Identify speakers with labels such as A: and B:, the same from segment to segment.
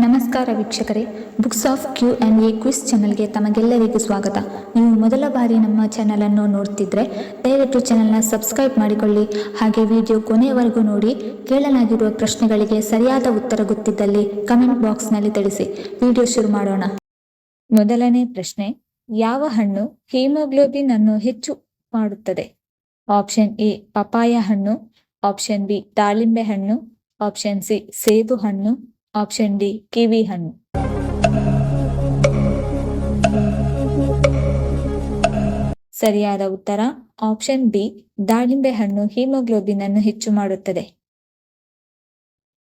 A: ನಮಸ್ಕಾರ ವೀಕ್ಷಕರೇ, books of Q&A quiz ಚಾನಲ್ಗೆ ತಮಗೆಲ್ಲರಿಗೂ ಸ್ವಾಗತ. ನೀವು ಮೊದಲ ಬಾರಿ ನಮ್ಮ ಚಾನಲನ್ನು ನೋಡ್ತಿದ್ರೆ ದಯವಿಟ್ಟು ಚಾನಲ್ನ ಸಬ್ಸ್ಕ್ರೈಬ್ ಮಾಡಿಕೊಳ್ಳಿ. ಹಾಗೆ ವಿಡಿಯೋ ಕೊನೆಯವರೆಗೂ ನೋಡಿ. ಕೇಳಲಾಗಿರುವ ಪ್ರಶ್ನೆಗಳಿಗೆ ಸರಿಯಾದ ಉತ್ತರ ಗೊತ್ತಿದ್ದಲ್ಲಿ ಕಮೆಂಟ್ ಬಾಕ್ಸ್ನಲ್ಲಿ ತಿಳಿಸಿ. ವಿಡಿಯೋ ಶುರು ಮಾಡೋಣ. ಮೊದಲನೇ ಪ್ರಶ್ನೆ, ಯಾವ ಹಣ್ಣು ಹಿಮೋಗ್ಲೋಬಿನ್ ಅನ್ನು ಹೆಚ್ಚು ಮಾಡುತ್ತದೆ? ಆಪ್ಷನ್ ಎ ಪಪಾಯ ಹಣ್ಣು, ಆಪ್ಷನ್ ಬಿ ದಾಳಿಂಬೆ ಹಣ್ಣು, ಆಪ್ಷನ್ ಸಿ ಸೇಬು ಹಣ್ಣು, ಆಪ್ಷನ್ ಡಿ ಕಿವಿ ಹಣ್ಣು. ಸರಿಯಾದ ಉತ್ತರ ಆಪ್ಷನ್ ಬಿ ದಾಳಿಂಬೆ ಹಣ್ಣು ಹಿಮೋಗ್ಲೋಬಿನ್ ಅನ್ನು ಹೆಚ್ಚು ಮಾಡುತ್ತದೆ.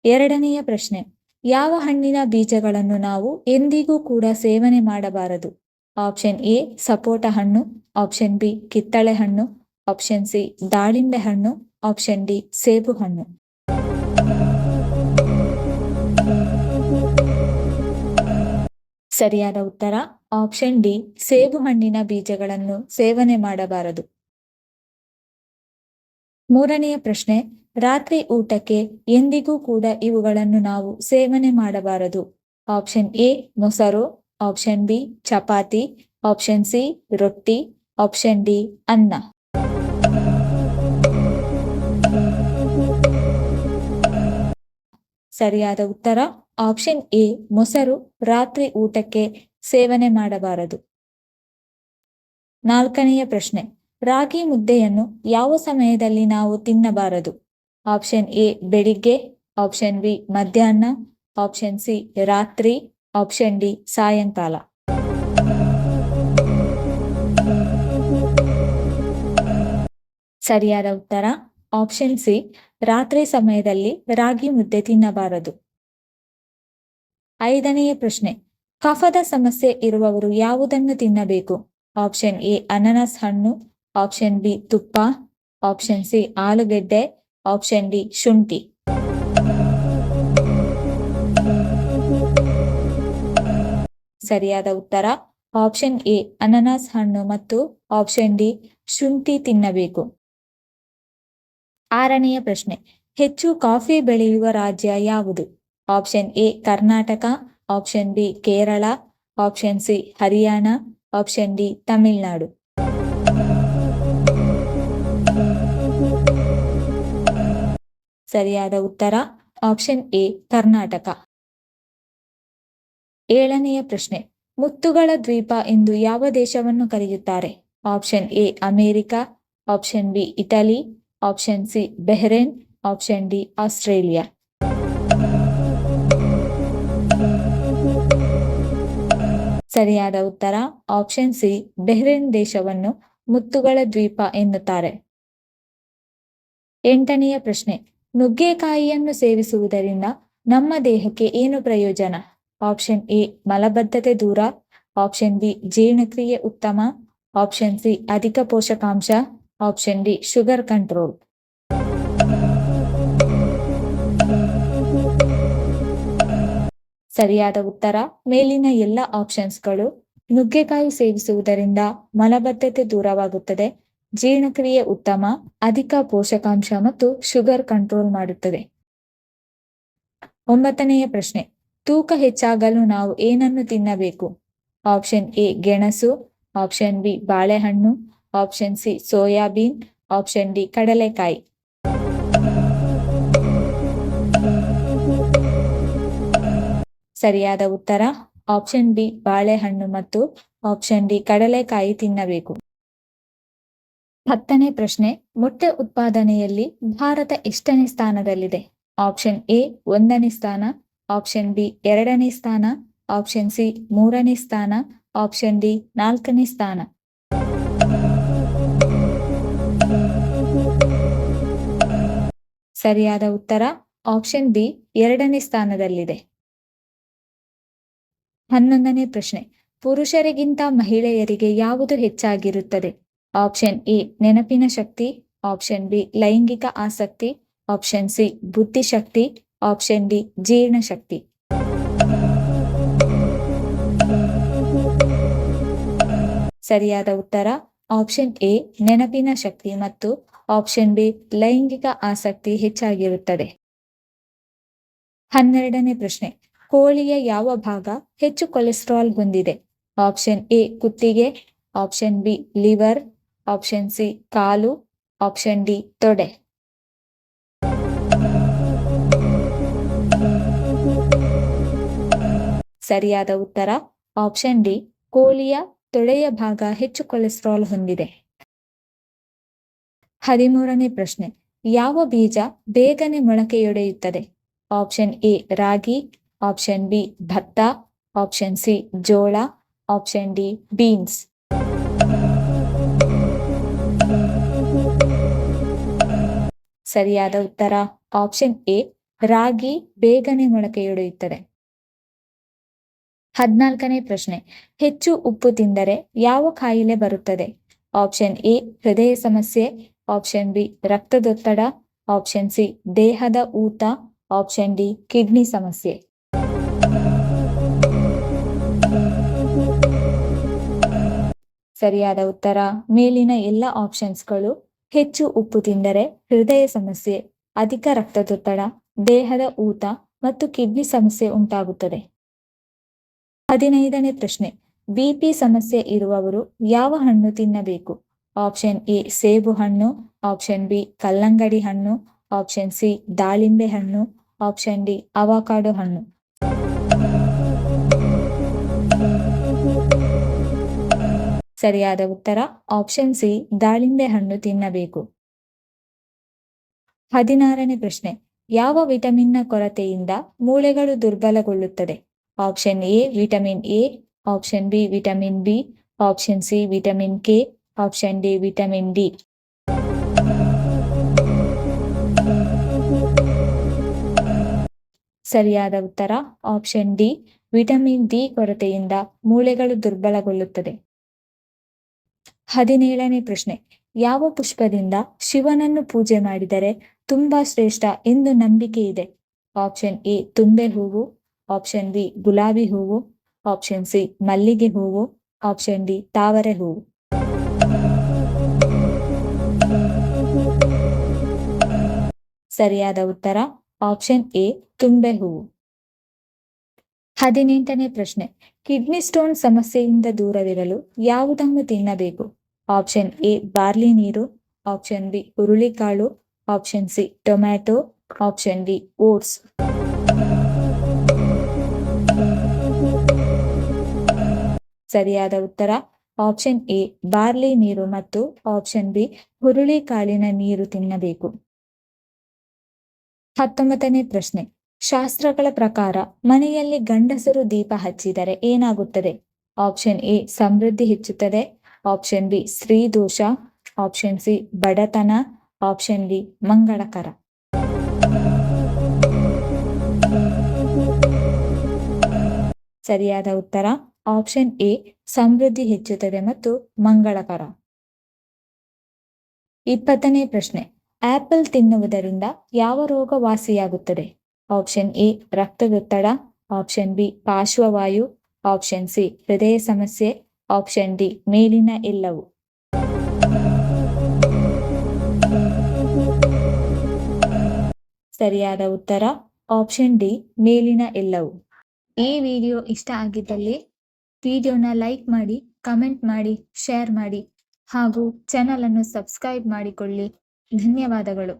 A: ಎರಡನೆಯ ಪ್ರಶ್ನೆ, ಯಾವ ಹಣ್ಣಿನ ಬೀಜಗಳನ್ನು ನಾವು ಎಂದಿಗೂ ಕೂಡ ಸೇವನೆ ಮಾಡಬಾರದು? ಆಪ್ಷನ್ ಎ ಸಪೋಟ ಹಣ್ಣು, ಆಪ್ಷನ್ ಬಿ ಕಿತ್ತಳೆ ಹಣ್ಣು, ಆಪ್ಷನ್ ಸಿ ದಾಳಿಂಬೆ ಹಣ್ಣು, ಆಪ್ಷನ್ ಡಿ ಸೇಬು ಹಣ್ಣು. ಸರಿಯಾದ ಉತ್ತರ ಆಪ್ಷನ್ ಡಿ ಸೇಬು ಹಣ್ಣಿನ ಬೀಜಗಳನ್ನು ಸೇವನೆ ಮಾಡಬಾರದು. ಮೂರನೆಯ ಪ್ರಶ್ನೆ, ರಾತ್ರಿ ಊಟಕ್ಕೆ ಎಂದಿಗೂ ಕೂಡ ಇವುಗಳನ್ನು ನಾವು ಸೇವನೆ ಮಾಡಬಾರದು. ಆಪ್ಷನ್ ಎ ಮೊಸರು, option B chapati, option C ರೊಟ್ಟಿ, ಆಪ್ಷನ್ ಡಿ ಅನ್ನ. ಸರಿಯಾದ ಉತ್ತರ ಆಪ್ಷನ್ ಎ ಮೊಸರು ರಾತ್ರಿ ಊಟಕ್ಕೆ ಸೇವನೆ ಮಾಡಬಾರದು. ನಾಲ್ಕನೆಯ ಪ್ರಶ್ನೆ, ರಾಗಿ ಮುದ್ದೆಯನ್ನು ಯಾವ ಸಮಯದಲ್ಲಿ ನಾವು ತಿನ್ನಬಾರದು? ಆಪ್ಷನ್ ಎ ಬೆಳಿಗ್ಗೆ, ಆಪ್ಷನ್ ಬಿ ಮಧ್ಯಾಹ್ನ, ಆಪ್ಷನ್ ಸಿ ರಾತ್ರಿ, ಆಪ್ಷನ್ ಡಿ ಸಾಯಂಕಾಲ. ಸರಿಯಾದ ಉತ್ತರ ಆಪ್ಷನ್ ಸಿ ರಾತ್ರಿ ಸಮಯದಲ್ಲಿ ರಾಗಿ ಮುದ್ದೆ ತಿನ್ನಬಾರದು. ಐದನೆಯ ಪ್ರಶ್ನೆ, ಕಫದ ಸಮಸ್ಯೆ ಇರುವವರು ಯಾವುದನ್ನು ತಿನ್ನಬೇಕು? ಆಪ್ಷನ್ ಎ ಅನಾನಸ್ ಹಣ್ಣು, ಆಪ್ಷನ್ ಬಿ ತುಪ್ಪ, ಆಪ್ಷನ್ ಸಿ ಆಲೂಗೆಡ್ಡೆ, ಆಪ್ಷನ್ ಡಿ ಶುಂಠಿ. ಸರಿಯಾದ ಉತ್ತರ ಆಪ್ಷನ್ ಎ ಅನಾನಸ್ ಹಣ್ಣು ಮತ್ತು ಆಪ್ಷನ್ ಡಿ ಶುಂಠಿ ತಿನ್ನಬೇಕು. ಆರನೆಯ ಪ್ರಶ್ನೆ, ಹೆಚ್ಚು ಕಾಫಿ ಬೆಳೆಯುವ ರಾಜ್ಯ ಯಾವುದು? Option A Karnataka, option B Kerala, option C Haryana, option D Tamil Nadu. ಸರಿಯಾದ ಉತ್ತರ ಆಪ್ಷನ್ ಎ ಕರ್ನಾಟಕ. ಏಳನೆಯ ಪ್ರಶ್ನೆ, ಮುತ್ತುಗಳ ದ್ವೀಪ ಎಂದು ಯಾವ ದೇಶವನ್ನು ಕರೆಯುತ್ತಾರೆ? Option A America, option B Italy, option C Bahrain, option D Australia. ಸರಿಯಾದ ಉತ್ತರ ಆಪ್ಷನ್ ಸಿ ಬೆಹ್ರೇನ್ ದೇಶವನ್ನು ಮುತ್ತುಗಳ ದ್ವೀಪ ಎನ್ನುತ್ತಾರೆ. ಎಂಟನೆಯ ಪ್ರಶ್ನೆ, ನುಗ್ಗೆಕಾಯಿಯನ್ನು ಸೇವಿಸುವುದರಿಂದ ನಮ್ಮ ದೇಹಕ್ಕೆ ಏನು ಪ್ರಯೋಜನ? ಆಪ್ಷನ್ ಎ ಮಲಬದ್ಧತೆ ದೂರ, ಆಪ್ಷನ್ ಬಿ ಜೀರ್ಣಕ್ರಿಯೆ ಉತ್ತಮ, ಆಪ್ಷನ್ ಸಿ ಅಧಿಕ ಪೋಷಕಾಂಶ, ಆಪ್ಷನ್ ಡಿ ಶುಗರ್ ಕಂಟ್ರೋಲ್. ಸರಿಯಾದ ಉತ್ತರ ಮೇಲಿನ ಎಲ್ಲ ಆಪ್ಷನ್ಸ್ಗಳು. ನುಗ್ಗೆಕಾಯಿ ಸೇವಿಸುವುದರಿಂದ ಮಲಬದ್ಧತೆ ದೂರವಾಗುತ್ತದೆ, ಜೀರ್ಣಕ್ರಿಯೆ ಉತ್ತಮ, ಅಧಿಕ ಪೋಷಕಾಂಶ ಮತ್ತು ಶುಗರ್ ಕಂಟ್ರೋಲ್ ಮಾಡುತ್ತದೆ. ಒಂಬತ್ತನೆಯ ಪ್ರಶ್ನೆ, ತೂಕ ಹೆಚ್ಚಾಗಲು ನಾವು ಏನನ್ನು ತಿನ್ನಬೇಕು? ಆಪ್ಷನ್ ಎ ಗೆಣಸು, ಆಪ್ಷನ್ ಬಿ ಬಾಳೆಹಣ್ಣು, option C soybean, option D ಕಡಲೆಕಾಯಿ. ಸರಿಯಾದ ಉತ್ತರ ಆಪ್ಷನ್ ಬಿ ಬಾಳೆಹಣ್ಣು ಮತ್ತು ಆಪ್ಷನ್ ಡಿ ಕಡಲೆಕಾಯಿ ತಿನ್ನಬೇಕು. ಹತ್ತನೇ ಪ್ರಶ್ನೆ, ಮೊಟ್ಟೆ ಉತ್ಪಾದನೆಯಲ್ಲಿ ಭಾರತ ಎಷ್ಟನೇ ಸ್ಥಾನದಲ್ಲಿದೆ? ಆಪ್ಷನ್ ಎ 1ನೇ ಸ್ಥಾನ, ಆಪ್ಷನ್ ಬಿ 2ನೇ ಸ್ಥಾನ, ಆಪ್ಷನ್ ಸಿ 3ನೇ ಸ್ಥಾನ, ಆಪ್ಷನ್ ಡಿ 4ನೇ ಸ್ಥಾನ. ಸರಿಯಾದ ಉತ್ತರ ಆಪ್ಷನ್ ಬಿ 2ನೇ ಸ್ಥಾನದಲ್ಲಿದೆ. 11ನೇ ಪ್ರಶ್ನೆ, ಪುರುಷರಿಗಿಂತ ಮಹಿಳೆಯರಿಗೆ ಯಾವುದು ಹೆಚ್ಚಾಗಿರುತ್ತದೆ? ಆಪ್ಷನ್ ಎ ನೆನಪಿನ ಶಕ್ತಿ, ಆಪ್ಷನ್ ಬಿ ಲೈಂಗಿಕ ಆಸಕ್ತಿ, ಆಪ್ಷನ್ ಸಿ ಬುದ್ಧಿಶಕ್ತಿ, ಆಪ್ಷನ್ ಡಿ ಜೀರ್ಣಶಕ್ತಿ. ಸರಿಯಾದ ಉತ್ತರ ಆಪ್ಷನ್ ಎ ನೆನಪಿನ ಶಕ್ತಿ ಮತ್ತು ಆಪ್ಷನ್ ಬಿ ಲೈಂಗಿಕ ಆಸಕ್ತಿ ಹೆಚ್ಚಾಗಿರುತ್ತದೆ. 12ನೇ ಪ್ರಶ್ನೆ, ಕೋಳಿಯ ಯಾವ ಭಾಗ ಹೆಚ್ಚು ಕೊಲೆಸ್ಟ್ರಾಲ್ ಹೊಂದಿದೆ? ಆಪ್ಷನ್ ಎ ಕುತ್ತಿಗೆ, option B liver, option C ಕಾಲು, ಆಪ್ಷನ್ ಡಿ ತೊಡೆ. ಸರಿಯಾದ ಉತ್ತರ ಆಪ್ಷನ್ ಡಿ ಕೋಳಿಯ ತೊಡೆಯ ಭಾಗ ಹೆಚ್ಚು ಕೊಲೆಸ್ಟ್ರಾಲ್ ಹೊಂದಿದೆ. 13ನೇ ಪ್ರಶ್ನೆ, ಯಾವ ಬೀಜ ಬೇಗನೆ ಮೊಳಕೆಯೊಡೆಯುತ್ತದೆ? ಆಪ್ಷನ್ ಎ ರಾಗಿ, ಆಪ್ಷನ್ ಬಿ ಭತ್ತ, ಆಪ್ಷನ್ ಸಿ ಜೋಳ, ಆಪ್ಷನ್ ಡಿ ಬೀನ್ಸ್. ಸರಿಯಾದ ಉತ್ತರ ಆಪ್ಷನ್ ಎ ರಾಗಿ ಬೇಗನೆ ಮೊಳಕೆಯೊಡೆಯುತ್ತದೆ. 14ನೇ ಪ್ರಶ್ನೆ, ಹೆಚ್ಚು ಉಪ್ಪು ತಿಂದರೆ ಯಾವ ಕಾಯಿಲೆ ಬರುತ್ತದೆ? ಆಪ್ಷನ್ ಎ ಹೃದಯ ಸಮಸ್ಯೆ, ಆಪ್ಷನ್ ಬಿ ರಕ್ತದೊತ್ತಡ, ಆಪ್ಷನ್ ಸಿ ದೇಹದ ಊತ, ಆಪ್ಷನ್ ಡಿ ಕಿಡ್ನಿ ಸಮಸ್ಯೆ. ಸರಿಯಾದ ಉತ್ತರ ಮೇಲಿನ ಎಲ್ಲ ಆಪ್ಷನ್ಸ್ಗಳು ಹೆಚ್ಚು ಉಪ್ಪು ತಿಂದರೆ ಹೃದಯ ಸಮಸ್ಯೆ, ಅಧಿಕ ರಕ್ತದೊತ್ತಡ, ದೇಹದ ಊತ ಮತ್ತು ಕಿಡ್ನಿ ಸಮಸ್ಯೆ ಉಂಟಾಗುತ್ತದೆ. 15ನೇ ಪ್ರಶ್ನೆ, ಬಿಪಿ ಸಮಸ್ಯೆ ಇರುವವರು ಯಾವ ಹಣ್ಣು ತಿನ್ನಬೇಕು? ಆಪ್ಷನ್ ಎ ಸೇಬು ಹಣ್ಣು, ಆಪ್ಷನ್ ಬಿ ಕಲ್ಲಂಗಡಿ ಹಣ್ಣು, ಆಪ್ಷನ್ ಸಿ ದಾಳಿಂಬೆ ಹಣ್ಣು, ಆಪ್ಷನ್ ಡಿ ಅವಕಾಡೊ ಹಣ್ಣು. ಸರಿಯಾದ ಉತ್ತರ ಆಪ್ಷನ್ ಸಿ ದಾಳಿಂಬೆ ಹಣ್ಣು ತಿನ್ನಬೇಕು. 16ನೇ ಪ್ರಶ್ನೆ, ಯಾವ ವಿಟಮಿನ್ನ ಕೊರತೆಯಿಂದ ಮೂಳೆಗಳು ದುರ್ಬಲಗೊಳ್ಳುತ್ತದೆ? Option A vitamin A, option B vitamin B, option C vitamin K, option D vitamin D. ಸರಿಯಾದ ಉತ್ತರ ಆಪ್ಷನ್ ಡಿ ವಿಟಮಿನ್ ಡಿ ಕೊರತೆಯಿಂದ ಮೂಳೆಗಳು ದುರ್ಬಲಗೊಳ್ಳುತ್ತದೆ. 17ನೇ ಪ್ರಶ್ನೆ, ಯಾವ ಪುಷ್ಪದಿಂದ ಶಿವನನ್ನು ಪೂಜೆ ಮಾಡಿದರೆ ತುಂಬಾ ಶ್ರೇಷ್ಠ ಎಂದು ನಂಬಿಕೆ ಇದೆ? ಆಪ್ಷನ್ ಎ ತುಂಬೆ ಹೂವು, ಆಪ್ಷನ್ ಬಿ ಗುಲಾಬಿ ಹೂವು, ಆಪ್ಷನ್ ಸಿ ಮಲ್ಲಿಗೆ ಹೂವು, ಆಪ್ಷನ್ ಡಿ ತಾವರೆ ಹೂವು. ಸರಿಯಾದ ಉತ್ತರ ಆಪ್ಷನ್ ಎ ತುಂಬೆ ಹೂವು. 18ನೇ ಪ್ರಶ್ನೆ, ಕಿಡ್ನಿ ಸ್ಟೋನ್ ಸಮಸ್ಯೆಯಿಂದ ದೂರವಿರಲು ಯಾವುದನ್ನು ತಿನ್ನಬೇಕು? ಆಪ್ಷನ್ ಎ ಬಾರ್ಲಿ ನೀರು, ಆಪ್ಷನ್ ಬಿ ಹುರುಳಿಕಾಳು, option C tomato, option D oats. ಸರಿಯಾದ ಉತ್ತರ ಆಪ್ಷನ್ ಎ ಬಾರ್ಲಿ ನೀರು ಮತ್ತು ಆಪ್ಷನ್ ಬಿ ಹುರುಳಿಕಾಳಿನ ನೀರು ತಿನ್ನಬೇಕು. 19ನೇ ಪ್ರಶ್ನೆ, ಶಾಸ್ತ್ರಗಳ ಪ್ರಕಾರ ಮನೆಯಲ್ಲಿ ಗಂಡಸರು ದೀಪ ಹಚ್ಚಿದರೆ ಏನಾಗುತ್ತದೆ? ಆಪ್ಷನ್ ಎ ಸಮೃದ್ಧಿ ಹೆಚ್ಚುತ್ತದೆ, ಆಪ್ಷನ್ ಬಿ ಸ್ತ್ರೀ ದೋಷ, ಆಪ್ಷನ್ ಸಿ ಬಡತನ, ಆಪ್ಷನ್ ಡಿ ಮಂಗಳಕರ. ಸರಿಯಾದ ಉತ್ತರ ಆಪ್ಷನ್ ಎ ಸಮೃದ್ಧಿ ಹೆಚ್ಚುತ್ತದೆ ಮತ್ತು ಮಂಗಳಕರ. 20ನೇ ಪ್ರಶ್ನೆ, ಆಪಲ್ ತಿನ್ನುವುದರಿಂದ ಯಾವ ರೋಗ ವಾಸಿಯಾಗುತ್ತದೆ? ಆಪ್ಷನ್ ಎ ರಕ್ತದೊತ್ತಡ, ಆಪ್ಷನ್ ಬಿ ಪಾರ್ಶ್ವವಾಯು, ಆಪ್ಷನ್ ಸಿ ಹೃದಯ ಸಮಸ್ಯೆ, ಆಪ್ಷನ್ ಡಿ ಮೇಲಿನ ಎಲ್ಲವೂ. ಸರಿಯಾದ ಉತ್ತರ ಆಪ್ಷನ್ ಡಿ ಮೇಲಿನ ಎಲ್ಲವೂ. ಈ ವಿಡಿಯೋ ಇಷ್ಟ ಆಗಿದ್ದಲ್ಲಿ ವಿಡಿಯೋನ ಲೈಕ್ ಮಾಡಿ, ಕಮೆಂಟ್ ಮಾಡಿ, ಶೇರ್ ಮಾಡಿ ಹಾಗೂ ಚಾನಲ್ ಅನ್ನು ಸಬ್ಸ್ಕ್ರೈಬ್ ಮಾಡಿಕೊಳ್ಳಿ. ಧನ್ಯವಾದಗಳು.